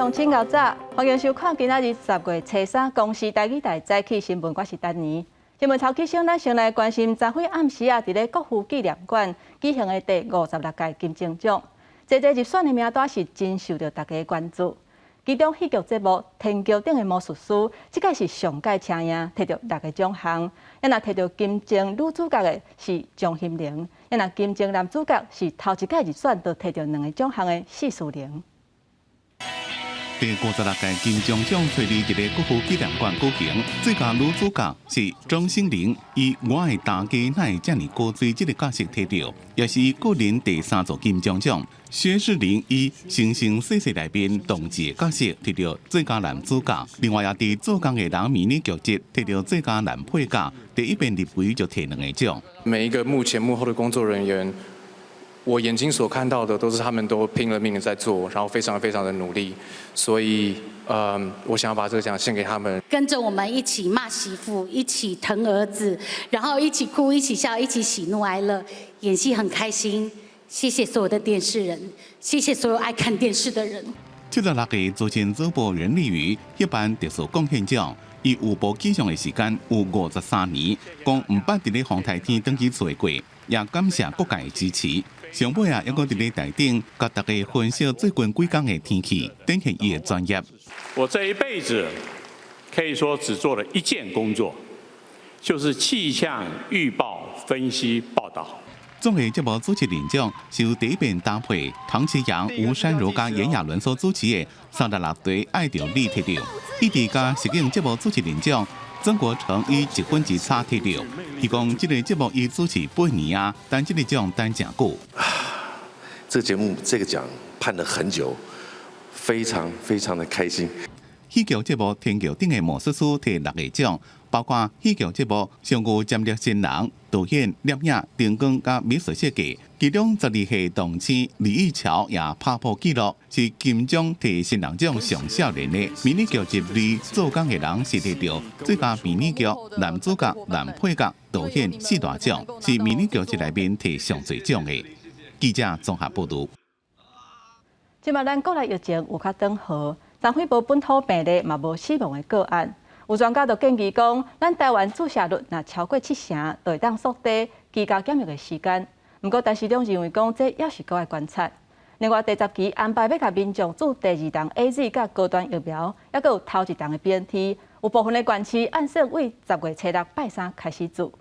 众请到早，欢迎收看今仔日10月初3公视台语台早起新闻，我是丹妮。新闻超起先，咱先来关心昨昏暗时伫咧国父纪念馆举行的第56届金钟奖，这入选的名单是真受到大家关注。其中戏剧节目《天桥顶的魔术师》，这届是上届请赢，摕到6个奖项。也若摕到金钟女主角的是张欣玲，也若金钟男主角是头一届入选就摕到2个奖项的谢淑玲。第56届金钟奖在伫个国父纪念馆举行，最佳女主角是张欣玲，以我的大家哪会这么高水这个角色摕到，也是个人第3座金钟奖。薛仕凌以《生生世世》内面同志的角色摕到最佳男主角，另外也伫做工的人迷你剧集摕到最佳男配角，第一遍入围就摕2个奖。每一个幕前幕后的工作人员，我眼睛所看到的都是他们都拼了命的在做，然后非常非常的努力，所以我想要把这个奖献给他们。跟着我们一起骂媳妇，一起疼儿子，然后一起哭，一起笑，一起喜怒哀乐，演戏很开心。谢谢所有的电视人，谢谢所有爱看电视的人。76个资深主播任立瑜一般特殊贡献奖，伊有播记上的时间有53年，共唔捌伫咧红台天登记做过，也感谢各界的支持。上尾啊，还阁伫咧台顶，甲大家分析最近几天的天气，展现伊的专业。我这一辈子可以说只做了一件工作，就是气象预报分析报道。综艺节目主持人奖是由第一遍搭配唐启阳、吴珊如加炎亚纶所主持的36队爱着你摕到，伊伫甲实境节目主持人奖。曾国成以1分之差摕到，伊讲这个节目伊主持8年啊，但这个奖等真久。这个节目这个奖盼了很久，非常非常的开心。戏剧节目《天桥顶的魔术师》摕6个奖，包括戏剧节目上有战略新人、导演、摄影、灯光加美术设计。其中12岁同青李玉桥也打破纪录，是金钟摕新人奖上少年的迷你剧集里做工的人是摕到最佳迷你剧、男主角、男配角、导演4大奖，是迷你剧集内面摕上侪奖的。记者综合报道。即马咱国内疫情有较转好，昨昏无本土病例，嘛无死亡的个案。有专家就建议讲，咱台湾注射率若超过70%，就会当缩短居家检疫的时间。不过，陈时中认为讲，这也是搁爱观察。另外，第10期安排要甲民众注第2档 AZ 甲高端疫苗，还佫有头1档的 BNT。有部分的县市按说为10月初6拜3开始注。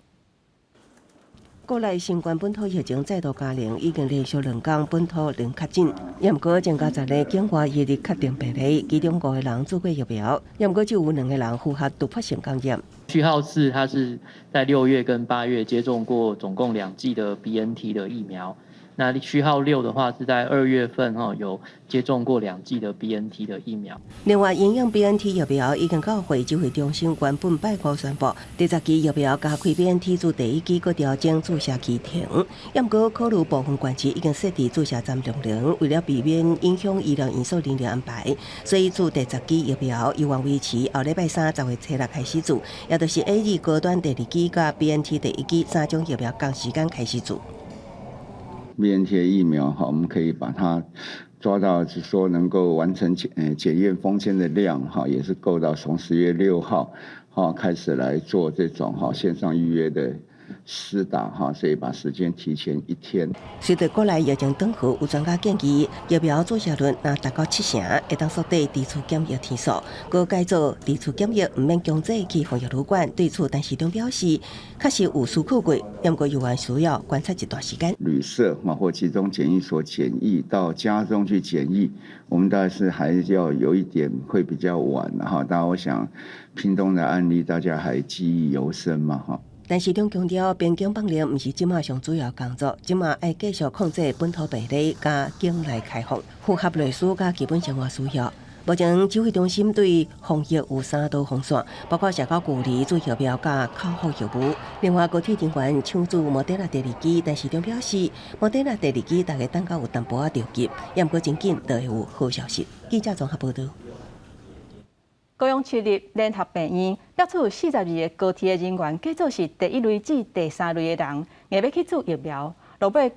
国内新冠本土疫情再度加零，已经连续2天本土零确诊。也毋过，前加10个境外疫例确定病例，其中5个人做过疫苗，也毋过就有2个人符合突破性感染。序号4，他是在6月跟8月接种过总共2剂的 BNT 的疫苗。那序号6的话是在2月份有接种过2剂的 BNT 的疫苗。另外，营养 BNT 疫苗已经到会指挥中心原本拜五宣布，第10期疫苗加开 BNT 自第1期搁调整注射期停。也毋过考虑部分县市已经设置注射站容量，为了避免影响医疗因素人力安排，所以自第10期疫苗依然维持后礼拜3 10月初6开始注，也就是 AZ 高端第2期加 BNT 第1期3种疫苗同时间开始注。BNT 的疫苗我们可以把它抓到，是说能够完成检验封签的量也是够到从10月6号开始来做这种线上预约的施打所以把时间提前1天。随着国内疫情转好，有专家建议疫苗注射率若达到70%，会当缩短地处检疫天数，搁改做地处检疫唔免强制去防疫旅馆。对此，陈时中表示，确实有思考过，不过有还需要观察一段时间。旅社或集中检疫所检疫到家中去检疫，我们当然是还是要有一点会比较晚当然，我想屏东的案例大家还记忆犹深嘛陈时中强调，边境放流毋是即马上主要工作，即马要继续控制本土病例，加境内开放，符合类似加基本生活需要。目前指挥中心对防疫有3道防线，包括社交距离、注疫苗加口服药物。另外，高铁人员抢注莫德纳第2剂，陈时中表示，莫德纳第2剂大家等到有淡薄仔着急，也毋过真紧就会有好消息。记者综合报道。高雄市立联合病院标出有42个高铁人员，假做是第1类至第3类的人，硬要去注疫苗，落尾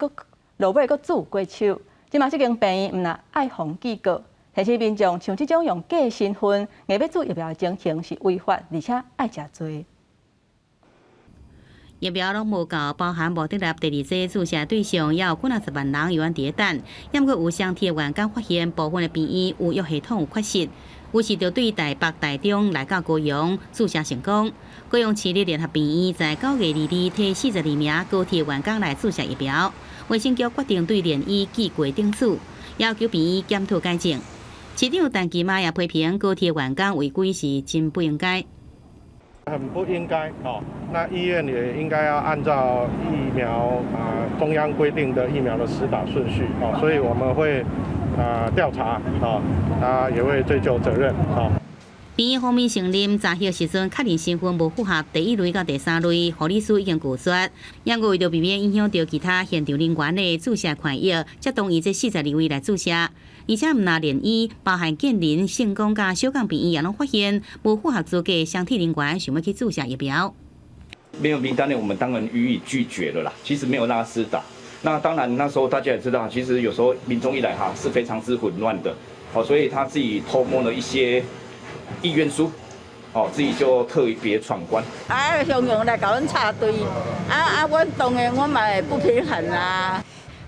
佫注过手。即嘛，这间病院毋若爱防记过，提醒民众像这种用假身份硬要做疫苗的情形是违法，而且爱食罪。疫苗拢无够，包含无得入第二剂注射对象，也有90万人有伫等。也毋过有相贴的员工发现部分的病院有药系统有缺失，于是就对台北、台中来到高雄注射成功。高雄市立联合病院在9月2日替42名高铁员工来注射疫苗，卫生局决定对联医记过顶处，要求病院检讨改正。市长陈其迈也批评高铁员工违规是真不应该。很不应该那医院也应该要按照疫苗中央规定的疫苗的施打顺序所以我们会调查也会追究责任病院方面承认查核时阵确认身份无符合第1类到第3类，护理师已经拒绝。也为着避免影响到其他现场人员的注射权益，才同意这42位来注射。而且唔拿联医，包含建林、圣公甲小港病院也拢发现无符合资格相体人员想要去注射疫苗。没有名单的，我们当然予以拒绝了啦。其实没有让他施打。那当然那时候大家也知道，其实有时候民众一来是非常之混乱的，所以他自己偷摸了一些意愿书，自己就特别闯关。雄雄来甲阮插队，阮当然我嘛会不平衡啊。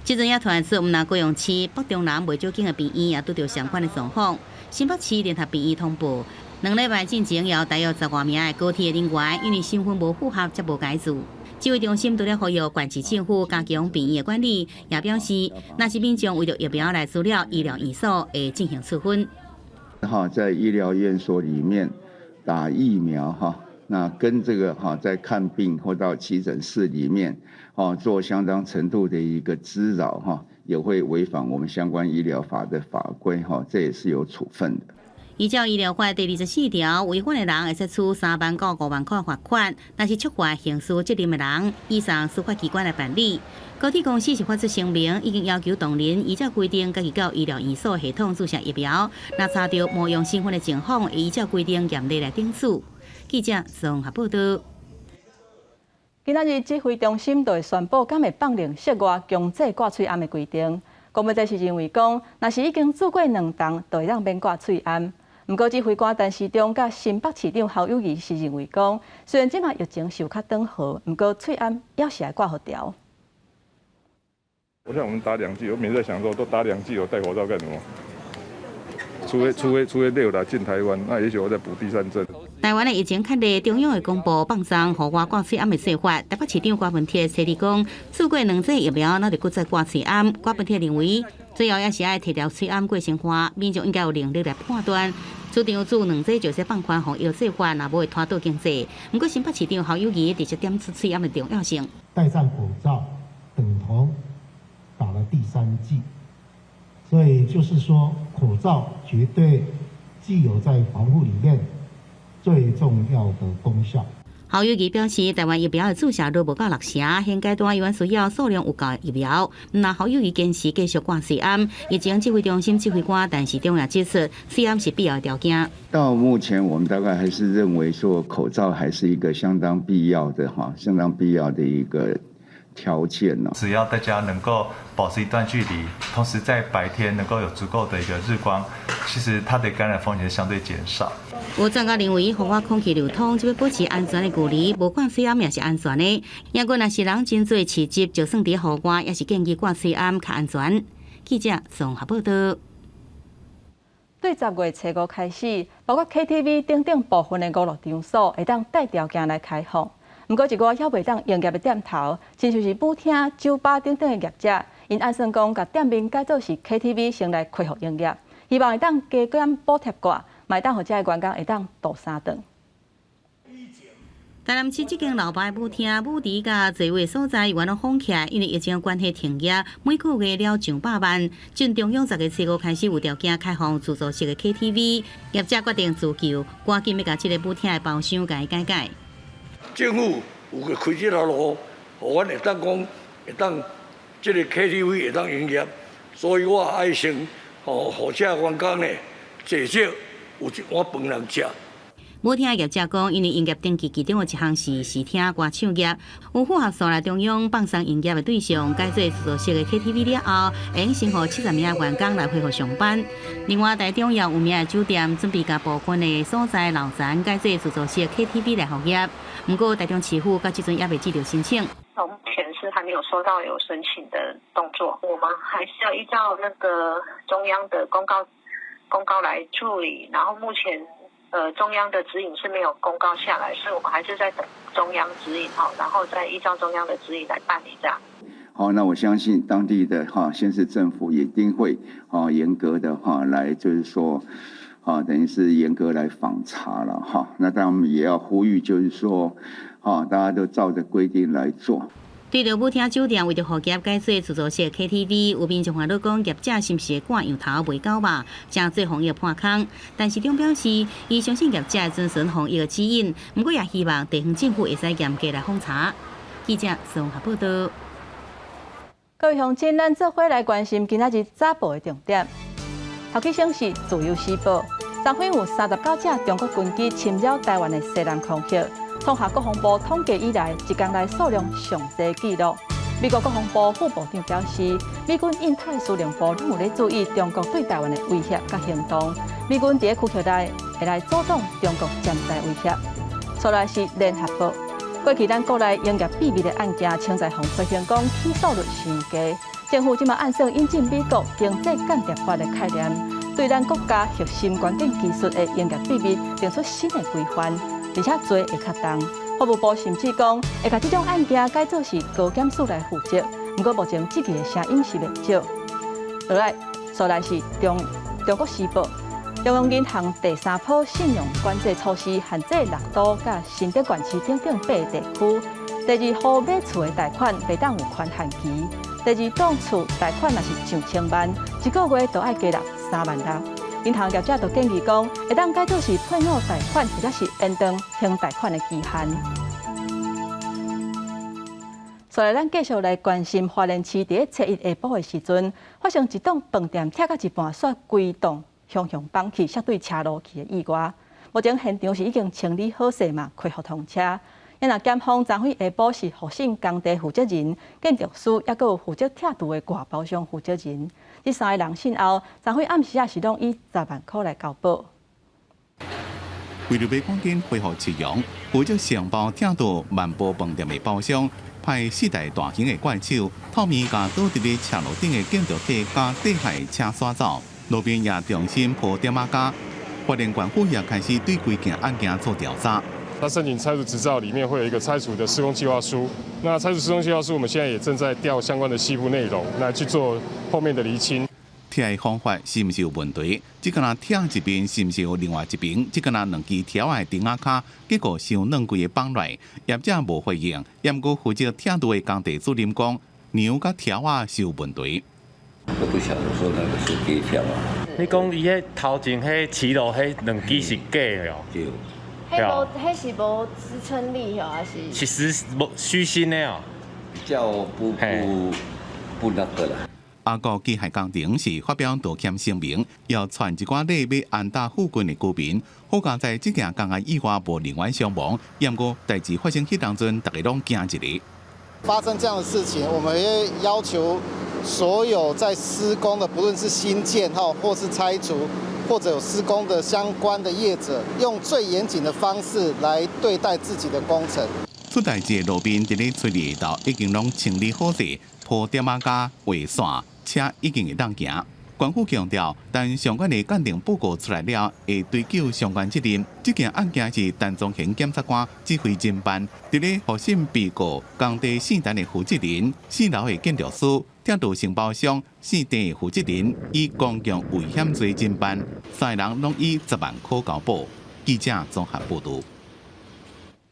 即阵也传出，那高雄市北中南未少间的病院也拄到相关的状况。新北市联合病院通报，2礼拜进前有大约10多名的高铁人员因为身份无符合，才无解除。指挥中心除了呼吁县市政府加强病院的管理，也表示，若是民众为着疫苗来资料医疗院所，会进行处分。在医疗院所里面打疫苗那跟这个在看病或到急诊室里面做相当程度的一个滋扰也会违反我们相关医疗法的法规这也是有处分的。依照医疗法第24条，违反的人会处3万到5万块罚款，但是触犯刑事责任的人，依上司法机关来办理。高铁公司是发出声明，已经要求同仁依照规定，家己到医疗院所系统注射疫苗。若查到冒用身份的情况，会依照规定严厉来顶处。记者综合报道。今仔日指挥中心就会宣布，敢会放零室外强制挂喙罨的规定。公务在是认为讲，若是已经做过2档，就会让免挂喙罨。不过，指挥官陈时中甲新北市长侯友宜是认为讲，虽然即马疫情受较缓和，不过喙罨要是来挂好条。我想我们打2剂，我每次在想说，都打2剂，我戴口罩干什么？除非六来进台湾，那也许我再补第3针。台湾的疫情较热，中央会公布放松互我挂喙罨的说法。台北市长郭文铁说，讲做过2剂疫苗，那就搁再挂喙罨。郭文铁认为，最后也是爱摕掉喙罨过生活，民众应该有能力来判断。市长做2剂就是放宽防疫做法，也无会拖倒经济。不过，新北市长侯友宜直接点出喙罨的重要性。戴上口罩等同打了第3剂，所以就是说，口罩绝对具有在防护里面最重要的功效。侯友宜表示，台湾疫苗的注射率无到6成，现阶段依然需要数量有够疫苗。那侯友宜坚持继续挂喙罨，疫情指挥中心指挥官陈时中也指出，喙罨是必要的条件。到目前，我们大概还是认为说，口罩还是一个相当必要的相当必要的一个条件呢。只要大家能够保持一段距离，同时在白天能够有足够的一个日光，其实它的感染风险相对减少。有专家认为，户外空气流通就要保持安全的距离，无管喙罨也是安全的。也果若是人真侪市集，就算伫户外，也是建议挂喙罨较安全。记者综合报道。对10月初5开始，包括 KTV 等部分的娱乐场所会当带条件来开放。不过，一个还未当营业的店头，亲像是舞厅、酒吧等的业者，因按算讲，甲店面改造是 KTV 先来恢复营业，希望会当加减补贴挂，会当互这个员工会当多3顿。台南市这间老牌舞厅、舞池甲座位所在，原来封起来，因为疫情关系停业，每个月了上100万。从中央10月初5开始有条件开放自助式的 KTV， 业者决定自救，赶紧要甲这个舞厅的包厢改改。政府有开这条路，互阮会当讲，会当这个 KTV 会当营业，所以我爱先互这员工呢，至少有一碗饭通吃。舞厅业者讲，因为营业登记其中有一项是视听歌唱业，有符合所来中央放松营业的对象，改做自助式的 KTV 了后，会用先予70名员工来恢复上班。另外，台中也有名的酒店准备甲部分的所在老宅改做自助式的 KTV 来服业。不过，台中市府到这阵也未接到申请。目前是还没有收到有申请的动作，我们还是要依照那个中央的公告来处理，然后目前。中央的指引是没有公告下来，所以我们还是在等中央指引然后再依照中央的指引来办理这样。好，那我相信当地的县市政府也一定会严格的来，就是说等于是严格来访查了那当然我们也要呼吁，就是说大家都照着规定来做。对着舞厅酒店为着互业改做自助式 KTV， 有民众烦恼讲业者是毋是会赶羊头卖狗肉，正做防疫破空。但市长表示，伊相信业者会遵循防疫的指引，不过也希望地方政府会使严格来封查。记者宋合报道。各位乡亲，咱做伙来关心今仔日早报的重点。头起先是自由时报，昨昏有39架中国军机侵扰台湾的西南空域。创下国防部统计以来一天内数量上低纪录。美国国防部副部长表示，美军印太司令部拢有咧注意中国对台湾的威胁甲行动，美军伫区域内会来阻挡中国潜在威胁。再来是联合报，过去咱国内营业秘密的案件，称在红飞香港起诉率上低，政府即马按说引进美国经济间谍法的概念，对咱国家核心关键技术的营业秘密定出新的规范。而且做会较重，法务部甚至讲会把这种案件改做是高检署来负责。不过目前积极的声音是未少。再来是中国时报，中央银行第3波信用管制措施限制6都甲新德县市等8个地区。第二户买厝的贷款袂当有宽限期。第二栋厝贷款若是上千万，一个月就要加纳3万6。银行业者就建议讲，会当改做是配偶贷款，或者是延长轻贷款的期限。所以咱继续来关心花莲市伫初一下晡的时阵，发生一栋饭店拆到一半，煞规栋向放弃，摔对车路去的意外。目前现场是已经清理好势嘛，恢复通车。因若检方昨昏下晡是复审工地负责人、建筑师，也有负责拆除的外包商负责人。这3个人讯后，昨昏暗时也是拢以10万块来交保。为了要赶紧恢复市容，负责承包拆除万宝饭店的包商，派4台大型的怪手，透明甲倒伫咧车路顶的建筑体甲底下车刷走，路边也重新铺点仔架。花莲县府也开始对规件案件做调查。他申请拆除执照里面会有一个拆除的施工计划书，那拆除施工计划书我们现在也正在调相关的细部内容来去做后面的厘清。拆的方法是毋是有问题？只敢若拆一边是毋是有另外一边？只敢若2支条的钉仔卡，结果伤软规个绑来，业者无回应。也毋过负责拆除的工地主任讲，梁甲条啊是有问题。我不晓得说那个是假条啊。你讲伊迄头前迄骑楼迄2支是假的哦？对。迄是无支撑力哦，还是？其实无虚心的哦，比较不那个啦。阿国机械工程是发表道歉声明，要传一寡礼要安大附近的居民，好加在这件工案意外无人员伤亡。也毋过代志发生迄当阵，大家拢惊一日。发生这样的事情，我们也要求所有在施工的，不论是新建或是拆除，或者有施工的相关的业者，用最严谨的方式来对待自己的工程。出代志的路边，伫咧吹日头已经拢清理好势，铺点仔架、画线，车已经会当行。县府强调，等相关的鉴定报告出来了，会追究相关责任。这件案件是陈宗贤检察官指挥侦办，伫咧复审被告工地4单的负责人、4楼的建筑师、拆除承包商、4地的负责人，以公共危险罪侦办，3人拢以10万块交保。记者综合报道。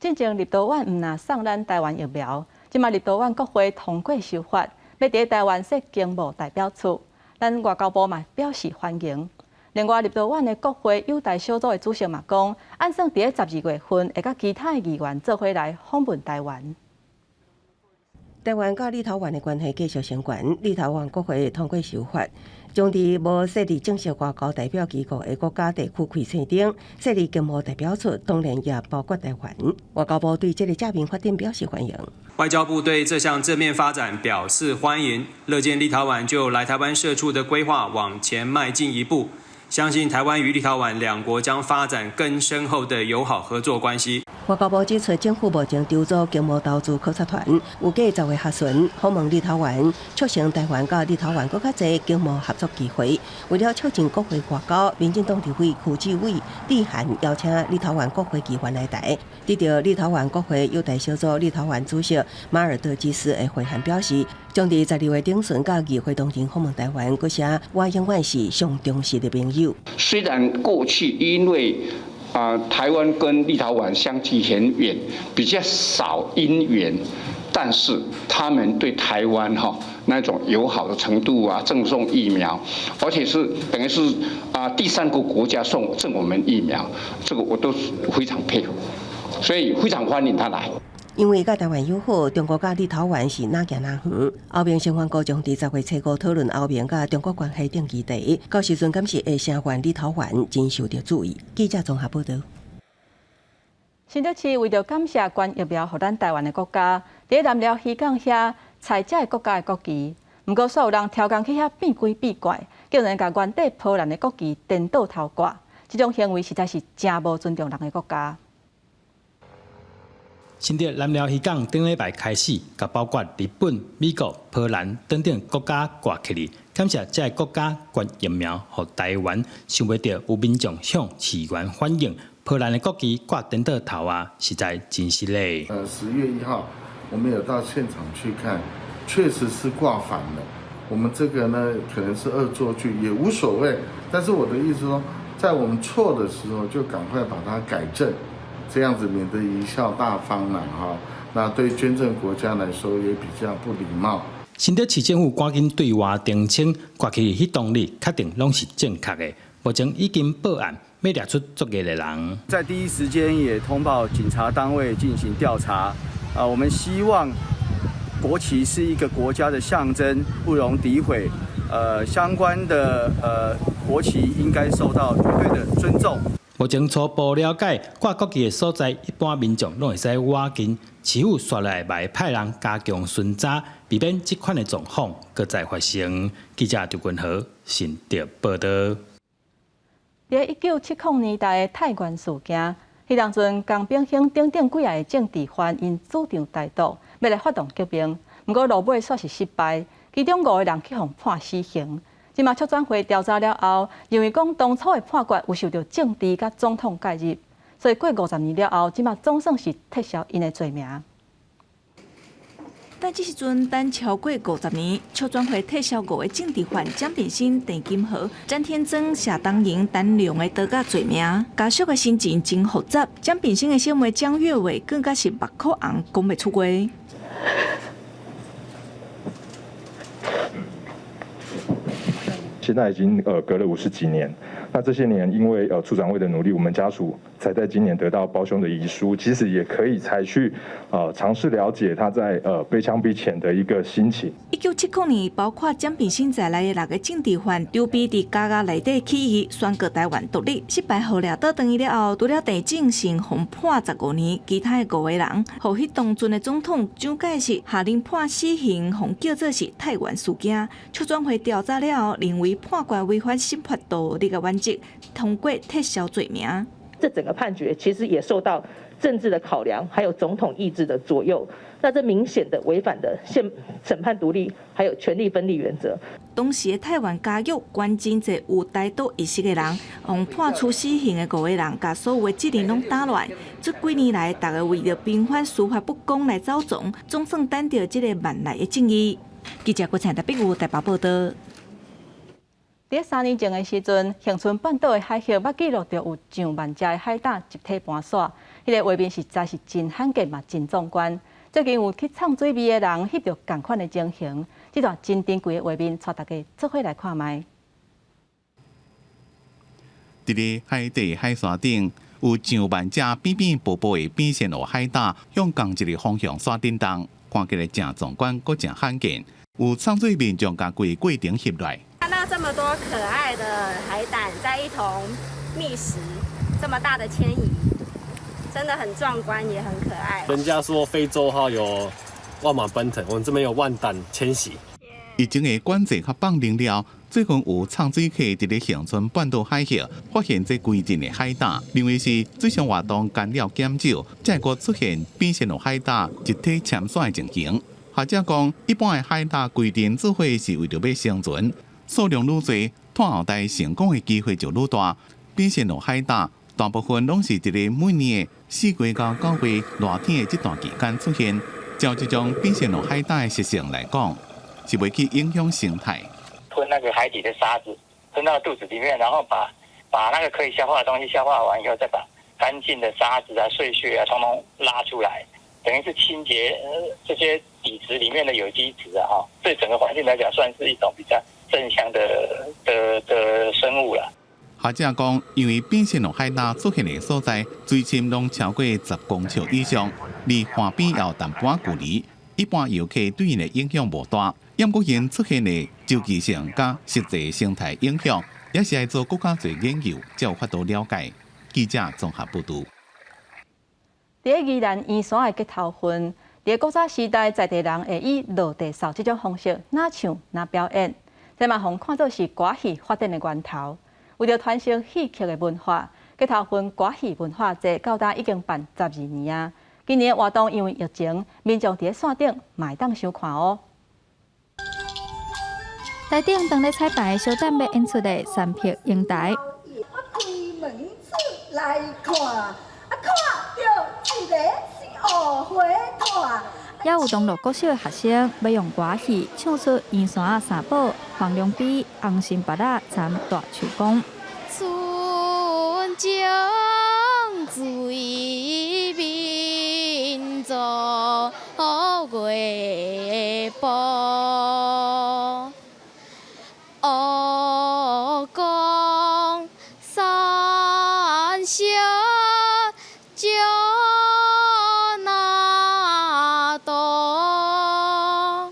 进前立陶宛毋若送咱台湾疫苗，即马立陶宛国会通过修法，要伫台湾设经贸代表处。咱外交部嘛表示欢迎。另外，立陶宛的国会友台小组的主席嘛讲，按算伫12月份会甲其他的议员做伙来访问台湾。台湾甲立陶宛的关系继续升悬，立陶宛国会通过修法，将伫无设立正式外交代表机构的国家地区开册顶设立经贸代表处，当然也包括台湾。外交部对这个正面发展表示欢迎。外交部对这项正面发展表示欢迎，乐见立陶宛就来台湾设处的规划往前迈进一步。相信台湾与立陶宛两国将发展更深厚的友好合作关系。外交部指出，政府目前筹组经贸投资考察团，有计10月下旬访问立陶宛，促成台湾甲立陶宛更较侪经贸合作机会。为了促进国会外交，民进党立委区志伟致函邀请立陶宛国会议员来台。得到立陶宛国会友台小组立陶宛主席马尔德基斯的回函表示，将伫12月中旬甲议会当天访问台湾，佮写我永远是上重视的朋友。虽然过去因为台湾跟立陶宛相距很远，比较少姻缘，但是他们对台湾那种友好的程度啊，赠送疫苗，而且是等于是第3个国家赠我们疫苗，这个我都非常佩服，所以非常欢迎他来。因为甲台湾友好，中国甲立陶宛是哪行哪远。后面新闻局将伫10月初5讨论后面甲中国关系等议题，到时阵敢是会声援立陶宛真受到注意。记者综合报道。新竹市为着感谢捐疫苗予咱台湾的国家，伫南寮渔港遐采摘国家的国旗。不过，所有人挑工去遐变鬼变怪，竟然甲原底波兰的国旗颠倒头挂，这种行为实在是真无尊重人的国家。新竹南寮渔港顶礼拜开始，甲包括日本、美国、波兰等等国家挂起嚟，感谢这个国家捐疫苗予台湾，想袂到有民众向市员反映，波兰的国旗挂颠倒头啊，实在真失礼。10月1号，我们有到现场去看，确实是挂反了。我们这个呢，可能是恶作剧，也无所谓。但是我的意思说，在我们错的时候，就赶快把它改正。这样子免得贻笑大方了哈，那对捐赠国家来说也比较不礼貌。新竹市政府赶紧对外澄清，挂起迄动力确定拢是正确的，目前已经报案，要抓出作业的人。在第一时间也通报警察单位进行调查。我们希望国旗是一个国家的象征，不容诋毁。相关的国旗应该受到绝对的尊重。目前初步了解，挂国旗的所在，一般民众拢会使walk近，市府刷来来派人加强巡查，避免这款的状况搁再发生。记者刘君豪新竹报道。在1970年代的太原事件，迄当阵江炳兴等等几个政治犯因主张台独，要来发动革命，不过落尾煞是失败，其中5个人去互判死刑。今嘛促转会调查了后，认为讲当初的判决有受到政治甲总统介入，所以过50年了后，今嘛总算是撤销因的罪名。但这时阵等超过50年，促转会撤销5个政治犯蒋炳兴、陈金河、詹天增、谢东营等2个倒甲罪名。家属的心情真复杂，蒋炳兴的小妹蒋月伟更加是目眶红，讲不出话。现在已经隔了50几年，那这些年因为处长会的努力，我们家属才在今年得到胞兄的遗书，其实也可以才去尝试了解他在被枪毙前的一个心情。1970年，包括蒋炳兴在内的6个政治犯，筹备伫家家内底起义，宣告台湾独立。失败后掠倒转去了后，除了地政省共判15年，其他的5个人，互迄当阵的总统蒋介石下令判死刑，互叫做是太原事件。促转会调查了后，认为判决违反宪法道理的原则，通过撤销罪名。这整个判决其实也受到政治的考量，还有总统意志的左右。那这明显的违反了审判独立，还有权力分立原则。当时的台湾家狱关真侪有台独意识的人，用判处死刑的5个人，把所有的责任拢打乱。这几年来，大家为了平反司法不公来走总，总算等到这个万来的正义。记者郭灿台北有台北报道。在3年前的时阵，恒春半岛的海峡捌记录到有上万只的海胆集体搬徙，迄个画面实在是真罕见嘛，真壮观。最近有去唱水味的人翕到同款的情形，这段真珍贵的画面，带大家做伙来看卖。伫咧海底海山顶，有上万只扁扁薄薄的扁线河海胆，向同一个方向刷叮当，看起来真壮观，阁真罕见。有唱水民将甲规过程翕来。那这么多可爱的海胆在一同觅食，这么大的迁移，真的很壮观，也很可爱。人家说非洲哈有万马奔腾，我们这边有万胆迁徙。疫情的管制较放零了，最近有藏水客伫咧恒春半岛海峡发现这规阵的海胆，认为是水上活动干扰减少，才会出现变性的海胆集体潜水的情形。学者讲，一般的海胆规定做伙是为着要生存，数量愈多，拖后代成功的机会就愈大。变性的海胆大部分拢是伫咧每年4月到9月热天的这段期间出现。照这种变性的海胆的习性来讲，是袂去影响生态。吞那个海底的沙子，吞到肚子里面，然后把那个可以消化的东西消化完以后，再把干净的沙子啊、碎屑啊，通通拉出来，等于是清洁这些底质里面的有机质啊，哈，对整个环境来讲，算是一种比较正向的生物了。学者讲，因为变性的海胆出现的所在，水深拢超过10公尺以上，离岸边也有淡薄距离，一般游客对因的影响无大。因过因出现的周期性甲实际生态影响，也是要做更加侪研究，才有法度了解。记者综合报道。伫宜兰圆山的结头份，伫古早时代在地人会以落地扫这种方式哪唱哪表演，这嘛互看作是歌戏发展的源头。为了传承戏曲的文化，结头份歌戏文化节到达已经办12年啊。今年活动因为疫情，民众伫线顶嘛会当收看哦。台顶当咧彩排小等要演出的三匹英台。开门出来看，看到一个是乌花炭。也有同乐国小的学生要用歌戏唱出圆山三宝、黄龙比、红心巴拉参大树公。春江水面坐月波。湖光山小就那多。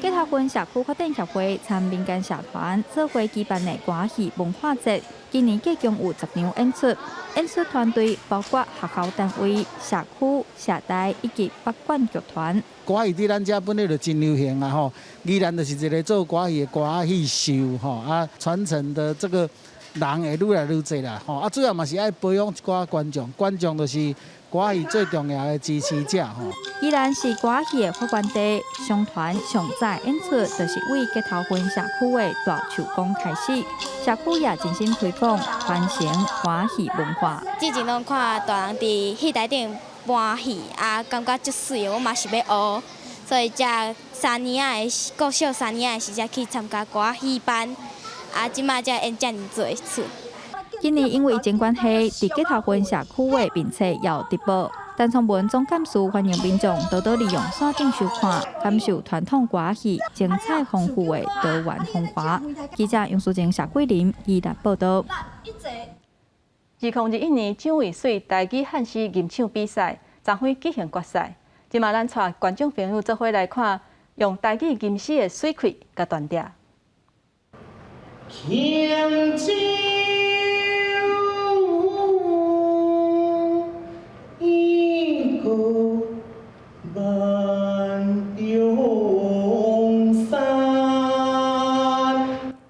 结头份社区发展协会参民间社团做伙举办的歌戏文化节，今年计共有10场演出。演出团队包括学校单位、社区、社台以及北管剧团。歌戏伫咱遮本来就真流行啊吼，宜兰就是一个做歌戏的歌戏秀吼啊，传承的这个人会愈来愈侪啦吼啊，主要嘛是爱培养一寡观众，观众就是歌戏最重要的支持者吼。宜兰是歌戏的发源地，上团上早演出就是为结头份社区的大树公开始，社区也真心推广传承歌戏文化。之前拢看大人伫戏台顶搬戏啊，感觉足水的，我嘛是要学，所以才3年仔的国小3年仔的时才去参加歌戏班，啊，即马才演遮尔侪出。今年因为疫情关系，伫结头份社区的面册也有直播。陈崇文总干事欢迎民众多多利用线顶收看，感受传统歌戏精彩丰富的多元风华。记者杨淑静、夏桂林宜兰报道。2021年蒋渭水台语汉诗吟唱比赛昨昏举行决赛，今嘛咱带观众朋友做伙来看用台语吟诗的水气甲断调。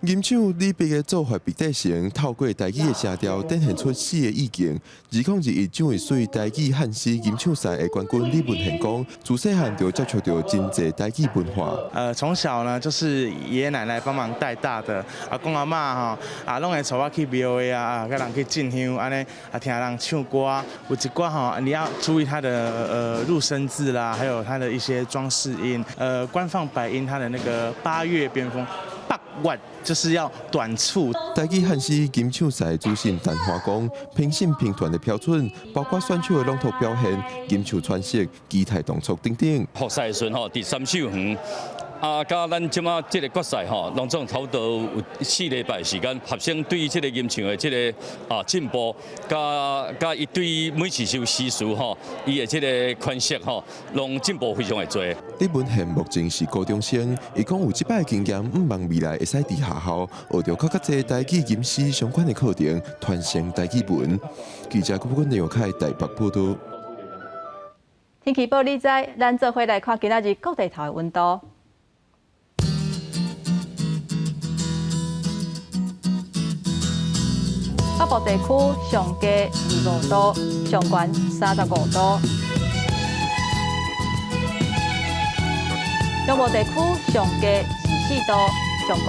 吟唱李白的做法比代成，透过台语的声调，展现出诗的意境。2021蒋渭水台语汉诗吟唱赛的冠军李文贤讲，自细汉就接触到真侪台语文化。从小呢就是爷爷奶奶帮忙带大的，阿公阿嬷拢会带我去庙会啊，甲人去进香，安尼听人唱歌。有一寡你要注意它的入声字啦，还有它的一些装饰音。官方百音它的那个8月边锋。就是要短促。台语汉诗吟唱赛主审陈华讲，评审评团的标准包括选手的朗读表现、吟唱传色、仪态动作等等。复赛的时阵第3首加咱即马即个决赛吼，拢总差不多有4礼拜时间，学生对即个音唱的即个进步，加伊对每次首诗词吼，伊的即个诠释吼，拢进步非常的多。李文宪目前是高中生，伊讲有即摆经验，毋望未来会使伫学校学着较侪台语吟诗相关的课程，传承台语文。记者郭冠刘凯台北报道。天气报你知，咱做伙来看今仔日各地头的温度。北部地区上低25度，上悬35度；中部地区上低24度，上悬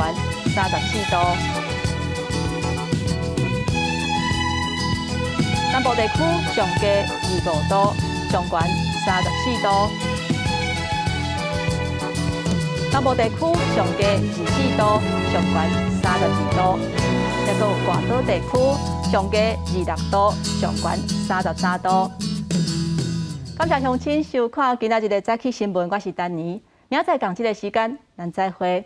34度；南部地区上低25度，上悬34度；南部地区上低24度，上悬32度。再个外岛地区上低26度，上悬33度。感谢乡亲收看今仔日的早起新闻，我是丹妮。明仔载同一个时间，咱再会。